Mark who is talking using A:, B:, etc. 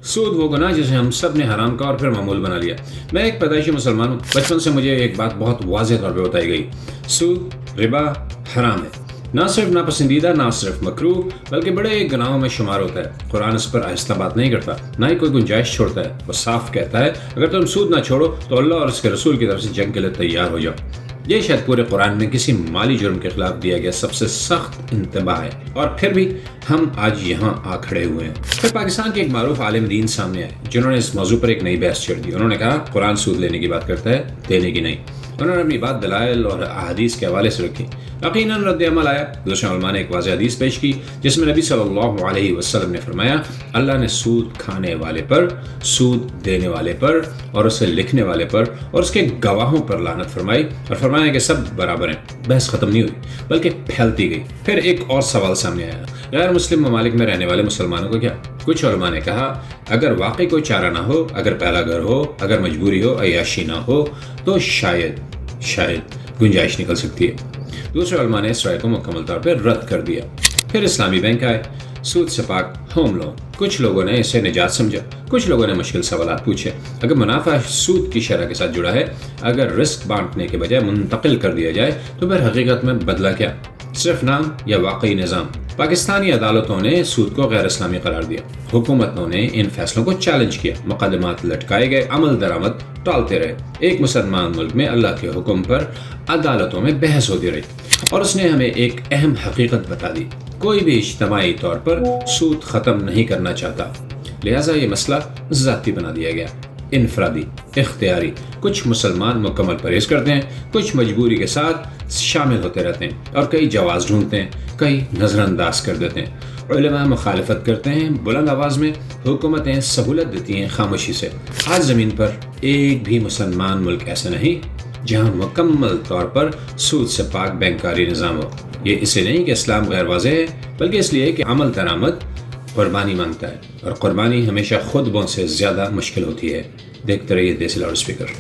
A: سود وہ گناہ جسے ہم سب نے حرام کا اور پھر معمول بنا لیا۔ میں ایک پیدائشی مسلمان ہوں، بچپن سے مجھے ایک بات بہت واضح طور پہ بتائی گئی، سود، ربا حرام ہے، نہ صرف ناپسندیدہ، نہ صرف مکروہ، بلکہ بڑے گناہوں میں شمار ہوتا ہے۔ قرآن اس پر آہستہ بات نہیں کرتا، نہ ہی کوئی گنجائش چھوڑتا ہے، وہ صاف کہتا ہے اگر تم سود نہ چھوڑو تو اللہ اور اس کے رسول کی طرف سے جنگ کے لیے تیار ہو جاؤ۔ یہ شاید پورے قرآن میں کسی مالی جرم کے خلاف دیا گیا سب سے سخت انتباہ ہے، اور پھر بھی ہم آج یہاں آ کھڑے ہوئے ہیں۔ پھر پاکستان کے ایک معروف عالم دین سامنے آئے جنہوں نے اس موضوع پر ایک نئی بحث چھیڑ دی۔ انہوں نے کہا قرآن سود لینے کی بات کرتا ہے، دینے کی نہیں۔ انہوں نے اپنی بات دلائل اور احادیث کے حوالے سے رکھی۔ یقیناً رد عمل آیا۔ دوسرے علماء نے ایک واضح حدیث پیش کی جس میں نبی صلی اللہ علیہ وسلم نے فرمایا اللہ نے سود کھانے والے پر، سود دینے والے پر اور اسے لکھنے والے پر اور اس کے گواہوں پر لعنت فرمائی اور فرمایا کہ سب برابر ہیں۔ بحث ختم نہیں ہوئی بلکہ پھیلتی گئی۔ پھر ایک اور سوال سامنے آیا، غیر مسلم ممالک میں رہنے والے مسلمانوں کو کیا؟ کچھ علماء نے کہا اگر واقعی کوئی چارہ نہ ہو، اگر پہلا گھر ہو، اگر مجبوری ہو، عیاشی نہ ہو تو شاید گنجائش نکل سکتی ہے۔ دوسرے علماء نے اس رائے کو مکمل طور پر رد کر دیا۔ پھر اسلامی بینک آئے، سود سے پاک ہوم لون۔ کچھ لوگوں نے اسے نجات سمجھا، کچھ لوگوں نے مشکل سوالات پوچھے۔ اگر منافع سود کی شرح کے ساتھ جڑا ہے، اگر رسک بانٹنے کے بجائے منتقل کر دیا جائے تو پھر حقیقت میں بدلا کیا؟ صرف نام یا واقعی نظام؟ پاکستانی عدالتوں نے سود کو غیر اسلامی قرار دیا، حکومتوں نے ان فیصلوں کو چیلنج کیا، مقدمات لٹکائے گئے، عمل درآمد ٹالتے رہے۔ ایک مسلمان ملک میں اللہ کے حکم پر عدالتوں میں بحث ہوتی رہی اور اس نے ہمیں ایک اہم حقیقت بتا دی، کوئی بھی اجتماعی طور پر سود ختم نہیں کرنا چاہتا، لہٰذا یہ مسئلہ ذاتی بنا دیا گیا، انفرادی، اختیاری۔ کچھ مسلمان مکمل پرہیز کرتے ہیں، کچھ مجبوری کے ساتھ شامل ہوتے رہتے ہیں اور کئی جواز ڈھونڈتے ہیں، کئی نظر انداز کر دیتے ہیں۔ علماء مخالفت کرتے ہیں بلند آواز میں، حکومتیں سہولت دیتی ہیں خاموشی سے۔ آج زمین پر ایک بھی مسلمان ملک ایسا نہیں جہاں مکمل طور پر سود سے پاک بینکاری نظام ہو۔ یہ اس لیے نہیں کہ اسلام غیر واضح ہے، بلکہ اس لیے کہ عمل درآمد قربانی مانگتا ہے، اور قربانی ہمیشہ خود بوں سے زیادہ مشکل ہوتی ہے۔ دیکھتے رہیے دیسی لاؤڈ اسپیکر۔